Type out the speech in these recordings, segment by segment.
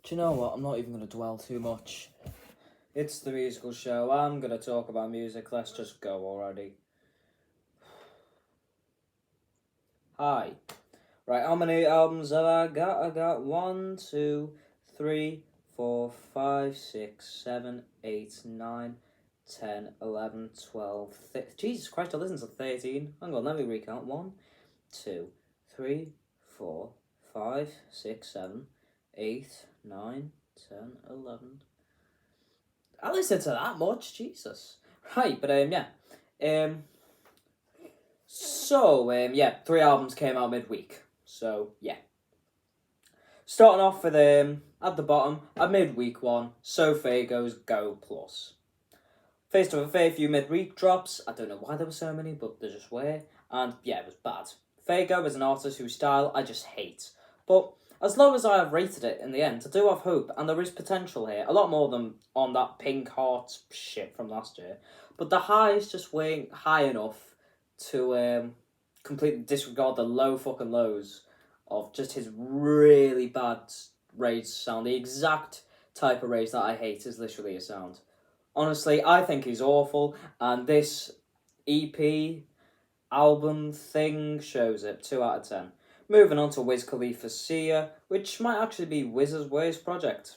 Do you know what? I'm not even going to dwell too much. It's the musical show. I'm going to talk about music. Let's just go already. Hi. Right, how many albums have I got? I got 1, 2, 3, 4, 5, 6, 7, 8, 9, 10, 11, 12, Jesus Christ, I listened to 13. Hang on, let me recount. 1, 2, 3, 4, 5, 6, 7, 8, 9, 10, 11. I listened to that much, Jesus. Right, but three albums came out midweek. So yeah. Starting off with at the bottom, at midweek one, So Fago's Go Plus. Faced with a fair few midweek drops. I don't know why there were so many, but there just were. And yeah, it was bad. Fago is an artist whose style I just hate. But as low as I have rated it in the end, I do have hope, and there is potential here. A lot more than on that Pink Heart shit from last year. But the highs just weren't high enough to completely disregard the low fucking lows of just his really bad rage sound. The exact type of rage that I hate is literally a sound. Honestly, I think he's awful, and this EP album thing shows it. 2 out of 10. Moving on to Wiz Khalifa's Sia, which might actually be Wiz's worst project.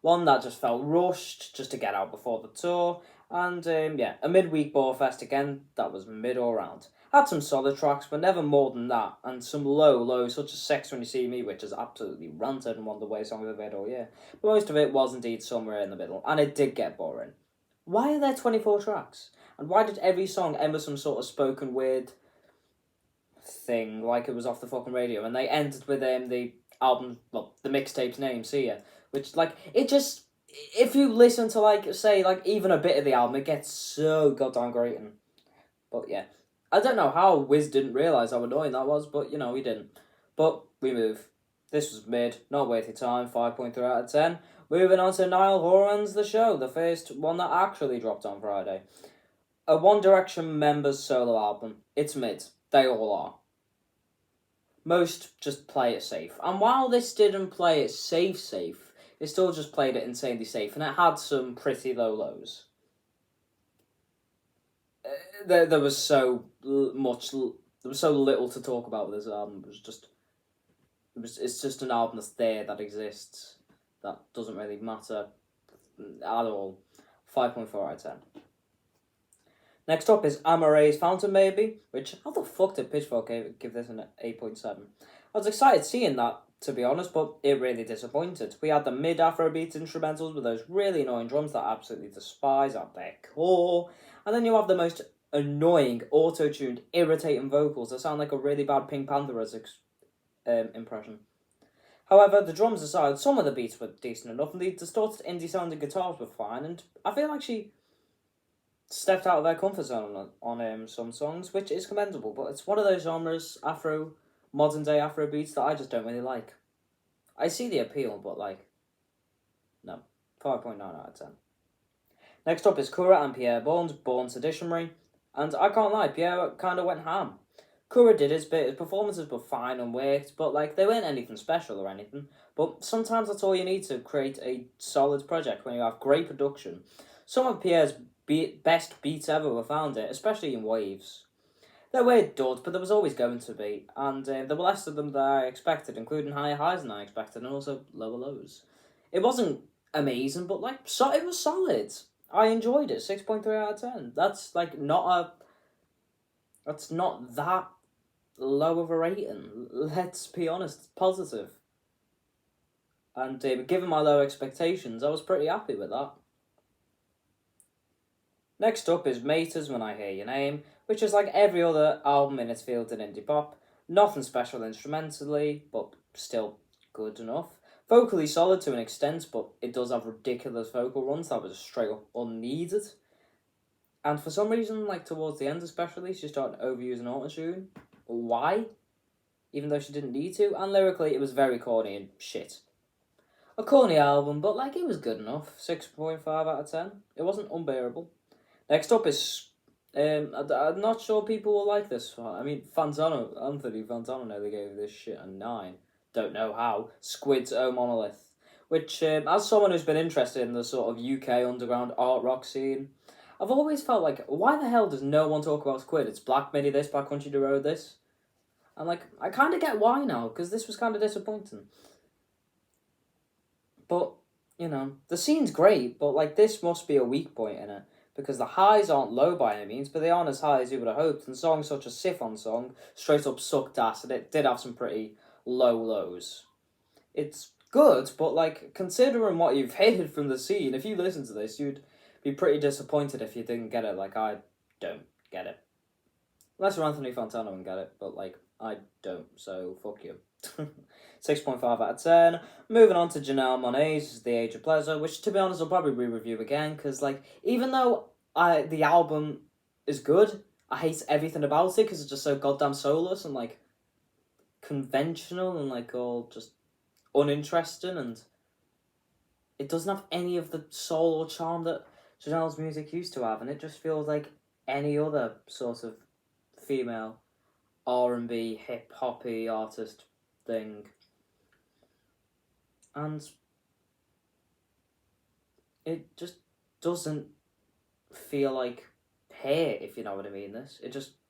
One that just felt rushed just to get out before the tour, and a midweek bore fest again that was mid all round. Had some solid tracks, but never more than that, and some lows such as Sex When You See Me, which is absolutely ranted and one of the worst songs I've heard all year. But most of it was indeed somewhere in the middle, and it did get boring. Why are there 24 tracks? And why did every song end with some sort of spoken word thing, like it was off the fucking radio, and they ended with the album, well, the mixtape's name, Sia, which, like, it just, if you listen to, like, say, like, even a bit of the album, it gets so goddamn grating. But, yeah. I don't know how Wiz didn't realise how annoying that was, but, he didn't. But, we move. This was mid, not worth your time, 5.3 out of 10. Moving on to Niall Horan's The Show, the first one that actually dropped on Friday. A One Direction member's solo album. It's mid. They all are. Most just play it safe. And while this didn't play it safe, it still just played it insanely safe, and it had some pretty low lows. There was so little to talk about with this album. It's just an album that's there, that exists, that doesn't really matter at all. 5.4 out of 10. Next up is Amare's Fountain Baby, which, how the fuck did Pitchfork give this an 8.7? I was excited seeing that, to be honest, but it really disappointed. We had the mid-Afrobeat instrumentals with those really annoying drums that I absolutely despise at their core, and then you have the most annoying, auto-tuned, irritating vocals that sound like a really bad Pink Panther's impression. However, the drums aside, some of the beats were decent enough, and the distorted indie-sounding guitars were fine, and I feel like she stepped out of their comfort zone on some songs, which is commendable, but it's one of those genres, modern day Afro beats, that I just don't really like. I see the appeal, but no. 5.9 out of 10. Next up is Kura and Pierre Bourne's Born Seditionary, and I can't lie, Pierre kind of went ham. Kura did his bit, his performances were fine and worked, but they weren't anything special or anything, but sometimes that's all you need to create a solid project when you have great production. Some of Pierre's best beats ever were found it, especially in Waves. There were duds, but there was always going to be, and there were less of them than I expected, including higher highs than I expected, and also lower lows. It wasn't amazing, but it was solid. I enjoyed it. 6.3 out of 10. That's that's not that low of a rating. Let's be honest, positive. And given my low expectations, I was pretty happy with that. Next up is Mater's When I Hear Your Name, which is like every other album in its field in indie pop. Nothing special instrumentally, but still good enough. Vocally solid to an extent, but it does have ridiculous vocal runs that was straight up unneeded. And for some reason, towards the end especially, she started overusing autotune. Why? Even though she didn't need to. And lyrically, it was very corny and shit. A corny album, but it was good enough. 6.5 out of 10. It wasn't unbearable. Next up is, I'm not sure people will like this. I mean, Anthony Fantano nearly gave this shit a 9. Don't know how. Squid's O Monolith, which, as someone who's been interested in the sort of UK underground art rock scene, I've always felt like, why the hell does no one talk about Squid? It's Black Midi this, Black Country the Road this. And, like, I kind of get why now, because this was kind of disappointing. But, you know, the scene's great, but, like, this must be a weak point in it. Because the highs aren't low by any means, but they aren't as high as you would have hoped. And songs such as Siphon Song straight up sucked ass, and it did have some pretty low lows. It's good, but, like, considering what you've hated from the scene, if you listen to this, you'd be pretty disappointed if you didn't get it. Like, I don't get it. Unless you're Anthony Fantano and get it, but, like, I don't, so fuck you. 6.5 out of 10. Moving on to Janelle Monáe's The Age of Pleasure, which, to be honest, I'll probably re-review again, because, like, even though the album is good, I hate everything about it, because it's just so goddamn soulless and, like, conventional and, like, all just uninteresting, and it doesn't have any of the soul or charm that Janelle's music used to have, and it just feels like any other sort of female R&B hip hoppy artist thing, and it just doesn't feel like her, if you know what I mean.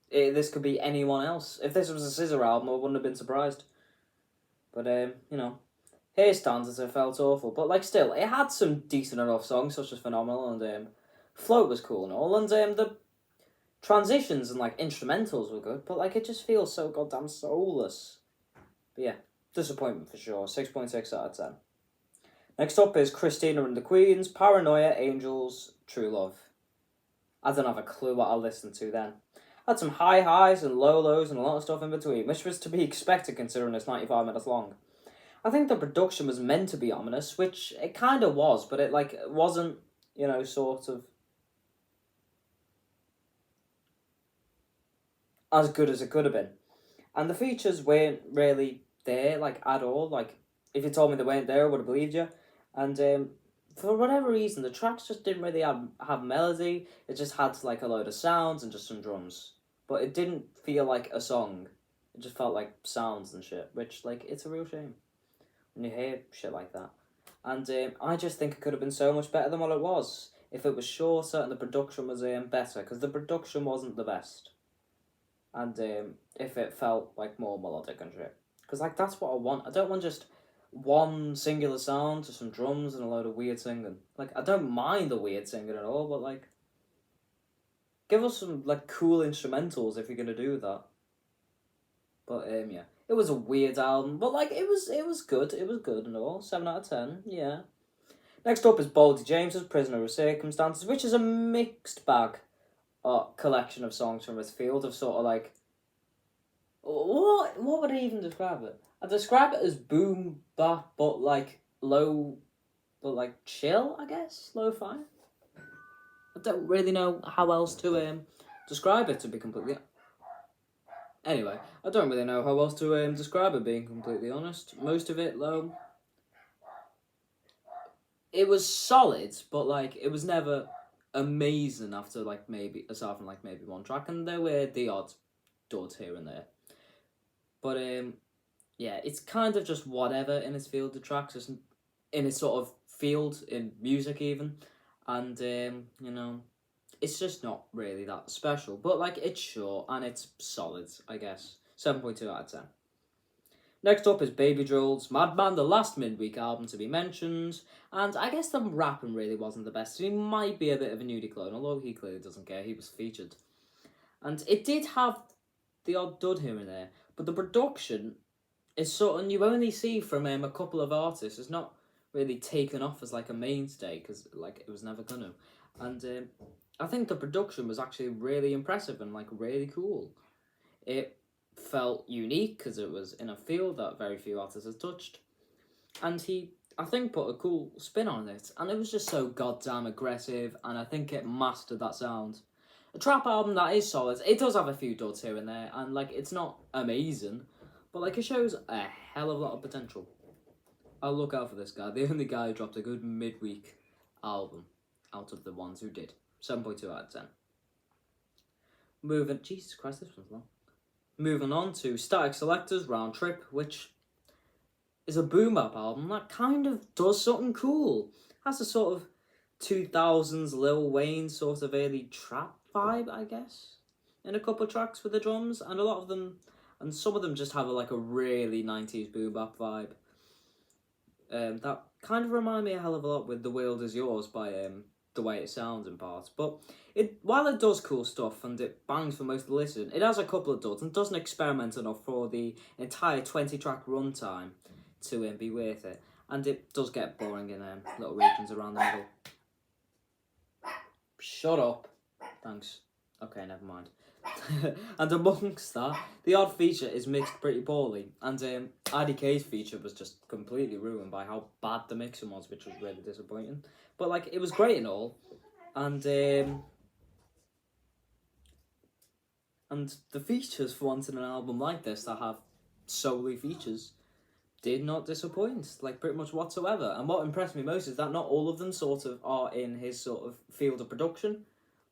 This could be anyone else. If this was a Scissor album, I wouldn't have been surprised. But you know, Hair Standards, it felt awful, but like still, it had some decent enough songs such as Phenomenal, and Float was cool and all, and the transitions and like instrumentals were good, but like it just feels so goddamn soulless. But yeah, disappointment for sure. 6.6 out of 10. Next up is Christina and the Queens, Paranoia, Angels, True Love. I don't have a clue what I'll listen to then. Had some high highs and low lows and a lot of stuff in between, which was to be expected considering it's 95 minutes long. I think the production was meant to be ominous, which it kind of was, but it like wasn't, you know, sort of as good as it could have been. And the features weren't really there, like, at all. Like, if you told me they weren't there, I would have believed you. And for whatever reason, the tracks just didn't really have melody. It just had, like, a load of sounds and just some drums. But it didn't feel like a song. It just felt like sounds and shit, which, like, it's a real shame when you hear shit like that. And I just think it could have been so much better than what it was. If it was shorter and the production was better, because the production wasn't the best. And if it felt like more melodic and shit, because like that's what I want. I don't want just one singular sound to some drums and a load of weird singing. Like I don't mind the weird singing at all, but like give us some like cool instrumentals if you're gonna do that. But yeah, it was a weird album, but like it was good. It was good and all. 7 out of 10. Yeah. Next up is Boldy James's Prisoner of Circumstances, which is a mixed bag collection of songs from his field of sort of like what would I even describe it? I describe it as boom bap, but like low, but like chill, I guess, lo-fi. I don't really know how else to describe it, to be completely. Anyway, I don't really know how else to describe it, being completely honest. Most of it, though, it was solid, but like it was never amazing after like maybe aside from like maybe one track, and there were the odd duds here and there. But yeah, it's kind of just whatever in its field of tracks, just in its sort of field in music even, and you know, it's just not really that special. But like it's short and it's solid, I guess. 7.2 out of 10. Next up is Baby Droll's Madman, the last midweek album to be mentioned, and I guess the rapping really wasn't the best. He might be a bit of a nudie clone, although he clearly doesn't care, he was featured. And it did have the odd dud here and there, but the production is sort of, you only see from a couple of artists, it's not really taken off as like a mainstay, because like it was never gonna. And I think the production was actually really impressive and like really cool. It felt unique because it was in a field that very few artists have touched, and he, I think, put a cool spin on it, and it was just so goddamn aggressive, and I think it mastered that sound. A trap album that is solid. It does have a few duds here and there, and like it's not amazing, but like it shows a hell of a lot of potential. I'll look out for this guy, the only guy who dropped a good midweek album out of the ones who did. 7.2 out of 10. Jesus Christ, this one's long. Moving on to Static Selector's Round Trip, which is a boom bap album that kind of does something cool. Has a sort of 2000s Lil Wayne sort of early trap vibe, I guess, in a couple of tracks with the drums, and a lot of them, and some of them just have a really 90s boom bap vibe. That kind of remind me a hell of a lot with The World Is Yours by the way it sounds in parts. But while it does cool stuff and it bangs for most of the listen, it has a couple of duds and doesn't experiment enough for the entire 20-track runtime to be worth it. And it does get boring in little regions around the middle. Shut up. Thanks. Okay, never mind. And amongst that, the odd feature is mixed pretty poorly, and IDK's feature was just completely ruined by how bad the mixing was, which was really disappointing. But it was great and all, and the features for once in an album like this that have solely features did not disappoint, pretty much whatsoever. And what impressed me most is that not all of them sort of are in his sort of field of production.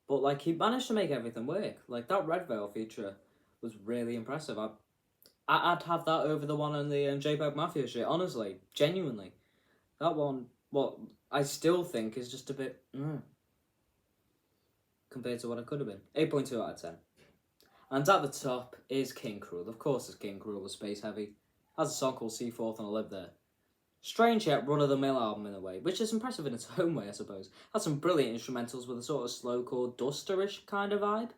But he managed to make everything work. That Red Veil feature was really impressive. I'd have that over the one on the JPEG Mafia shit, honestly, genuinely. That one, I still think is just a bit compared to what it could have been. 8.2 out of 10. And at the top is King Krule. Of course, it's King Krule with Space Heavy. Has a song called Seaforth and I Live There. Strange yet run-of-the-mill album in a way, which is impressive in its own way, I suppose. Has some brilliant instrumentals with a sort of slowcore, dusterish kind of vibe,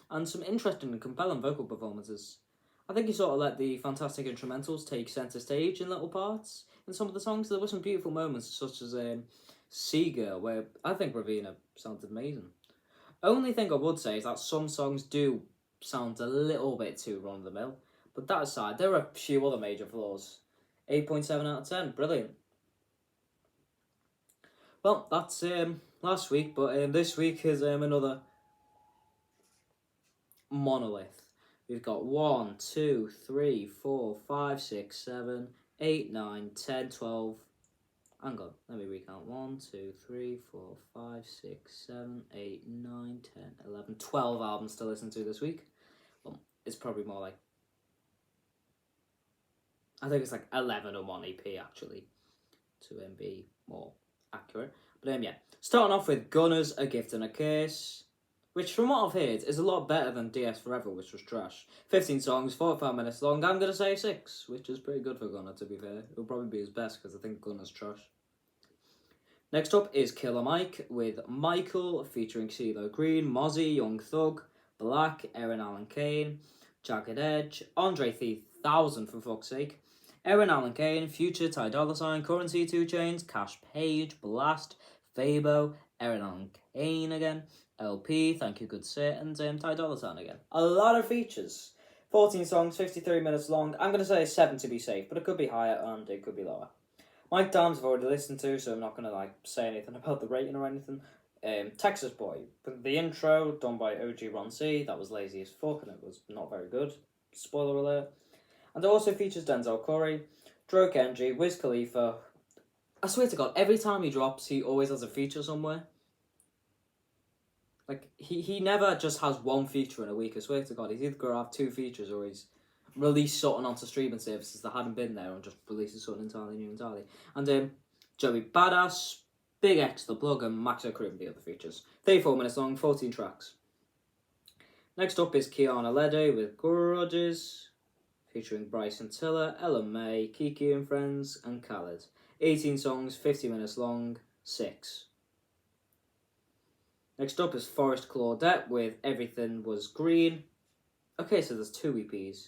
and some interesting and compelling vocal performances. I think he sort of let the fantastic instrumentals take centre stage in little parts in some of the songs. There were some beautiful moments, such as Seagirl, where I think Raveena sounded amazing. Only thing I would say is that some songs do sound a little bit too run-of-the-mill, but that aside, there are a few other major flaws. 8.7 out of 10, brilliant. Well, that's last week, but this week is another monolith. We've got 1, 2, 3, 4, 5, 6, 7, 8, 9, 10, 12. Hang on, let me recount. 1, 2, 3, 4, 5, 6, 7, 8, 9, 10, 11, 12 albums to listen to this week. Well, it's probably more I think it's 11 on one EP actually, to be more accurate. But yeah, starting off with Gunners, A Gift and a Curse, which from what I've heard is a lot better than DS Forever, which was trash. 15 songs, 45 minutes long. I'm going to say 6, which is pretty good for Gunner, to be fair. It'll probably be his best because I think Gunner's trash. Next up is Killer Mike with Michael featuring CeeLo Green, Mozzie, Young Thug, Black, Aaron Allen Kane, Jagged Edge, Andre 3000 for fuck's sake, Aaron Allen Kane, Future, Ty Dolla $ign, Currency, 2 Chainz, Cash Page, Blast, Fabo, Aaron Allen Kane again, LP, Thank You Good Sir, and Ty Dolla $ign again. A lot of features. 14 songs, 53 minutes long. I'm going to say 7 to be safe, but it could be higher and it could be lower. Mike Dams I've already listened to, so I'm not going to say anything about the rating or anything. Texas Boy, the intro done by OG Ron C, that was lazy as fuck and it was not very good. Spoiler alert. And it also features Denzel Curry, Dro Kenji, Wiz Khalifa. I swear to God, every time he drops, he always has a feature somewhere. He never just has one feature in a week. I swear to God, he's either going to have 2 features or he's released something onto streaming services that hadn't been there and just releases something entirely new entirely. And Joey Badass, Big X The Plug, and Max O'Crim, the other features. 34 minutes long, 14 tracks. Next up is Kiana Lede with Grudges, featuring Bryson Tiller, Ellen May, Kiki and Friends, and Khaled. 18 songs, 50 minutes long, 6. Next up is Forest Claudette with Everything Was Green. Okay, so there's 2 EPs.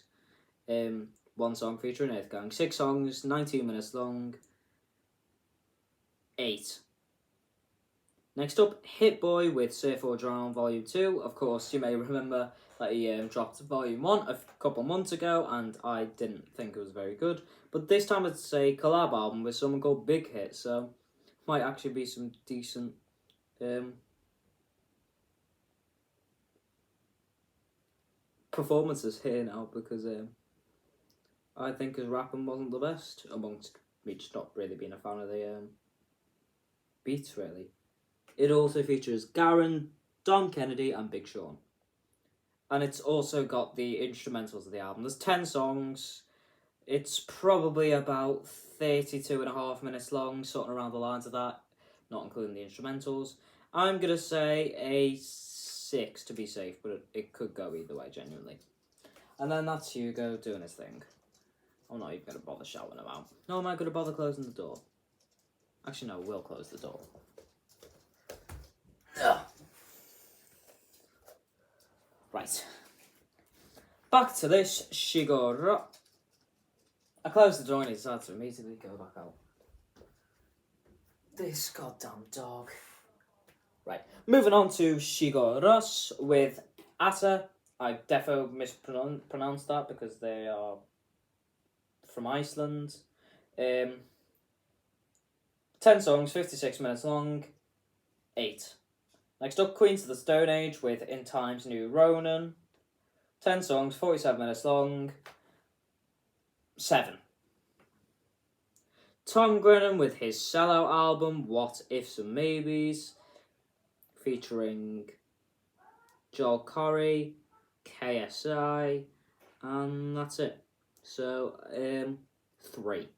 1 song featuring Earthgang. 6 songs, 19 minutes long, 8. Next up, Hit Boy with Surf or Drown Volume 2. Of course, you may remember that he dropped Volume 1 a couple months ago, and I didn't think it was very good. But this time it's a collab album with someone called Big Hit, so might actually be some decent performances here now, because I think his rapping wasn't the best, amongst me just not really being a fan of the beats, really. It also features Garen, Dom Kennedy, and Big Sean. And it's also got the instrumentals of the album. There's 10 songs. It's probably about 32.5 minutes long, something around the lines of that, not including the instrumentals. I'm going to say a 6 to be safe, but it could go either way, genuinely. And then that's Hugo doing his thing. I'm not even going to bother shouting him out. Nor am I going to bother closing the door. Actually, no, we'll close the door. Ugh. Right. Back to this Shigoro. I closed the door and he decided to immediately go back out. This goddamn dog. Right. Moving on to Shigoros with Ata. I defo mispronounced that because they are from Iceland. 10 songs, 56 minutes long. 8. Next up, Queens of the Stone Age with In Time's New Ronan. 10 songs, 47 minutes long. 7. Tom Grennan with his sellout album, What Ifs and Maybes, featuring Joel Corry, KSI, and that's it. So, 3.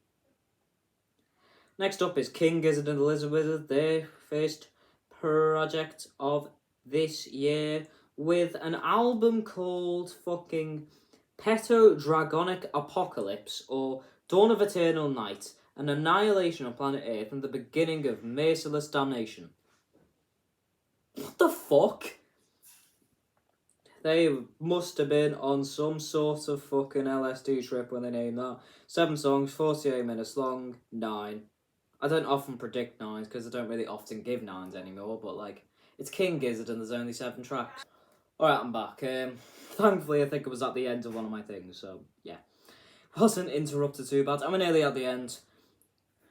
Next up is King Gizzard and Elizabeth, their first project of this year, with an album called fucking Peto Dragonic Apocalypse, or Dawn of Eternal Night, an annihilation of planet Earth and the beginning of merciless damnation. What the fuck? They must have been on some sort of fucking LSD trip when they named that. 7 songs, 48 minutes long, 9. I don't often predict 9s because I don't really often give 9s anymore, but like, it's King Gizzard and there's only 7 tracks. Alright, I'm back. Thankfully, I think it was at the end of one of my things, so yeah. Wasn't interrupted too bad. I'm nearly at the end.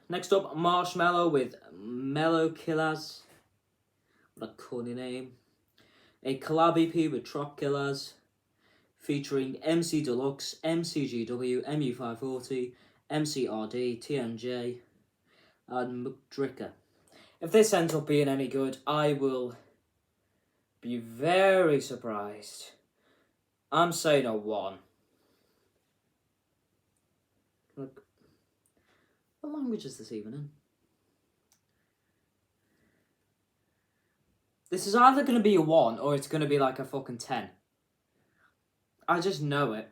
Next up, Marshmello with Mellow Killers. What a corny name. A collab EP with Trop Killers, featuring MC Deluxe, MCGW, MU540, MCRD, TMJ, and McDricker. If this ends up being any good, I will be very surprised. I'm saying a 1. Look, what language is this even in? This is either going to be a 1 or it's going to be like a fucking 10. I just know it.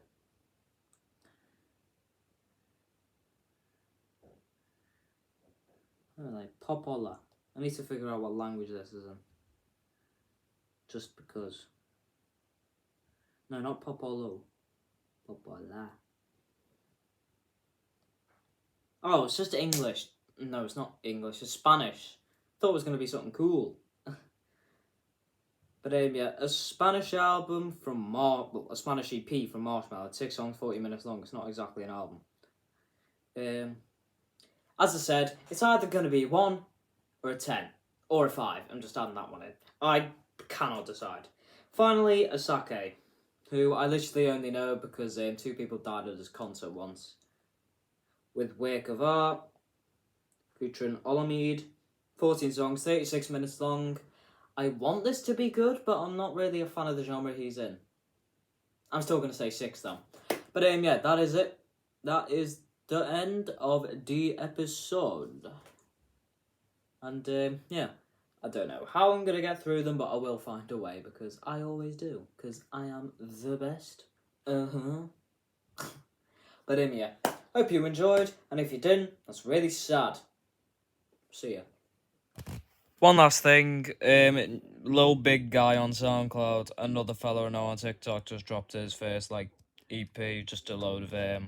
Like Popola. I need to figure out what language this is in. Just because. No, not Popolo. Popola. Oh, it's just English. No, it's not English. It's Spanish. Thought it was going to be something cool. But yeah, a Spanish album from a Spanish EP from Marshmello. It's 6 songs, 40 minutes long. It's not exactly an album. As I said, it's either going to be a 1 or a 10 or a 5. I'm just adding that one in. I cannot decide. Finally, Asake, who I literally only know because 2 people died at his concert once. With Work of Art, featuring Olamide, 14 songs, 36 minutes long. I want this to be good, but I'm not really a fan of the genre he's in. I'm still going to say 6 though. But yeah, that is it. That is the end of the episode. And yeah, I don't know how I'm going to get through them, but I will find a way because I always do. Because I am the best. But yeah, hope you enjoyed, and if you didn't, that's really sad. See ya. One last thing, Lil Big Guy on SoundCloud, another fellow I know on TikTok, just dropped his first EP, just a load of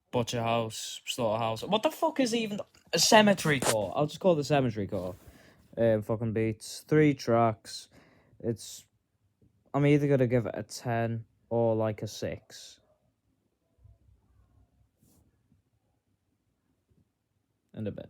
Butcher House, Slaughterhouse. What the fuck is even a Cemetery Core? I'll just call it the Cemetery Core. Fucking beats, 3 tracks. I'm either gonna give it a 10 or like a 6. In a bit.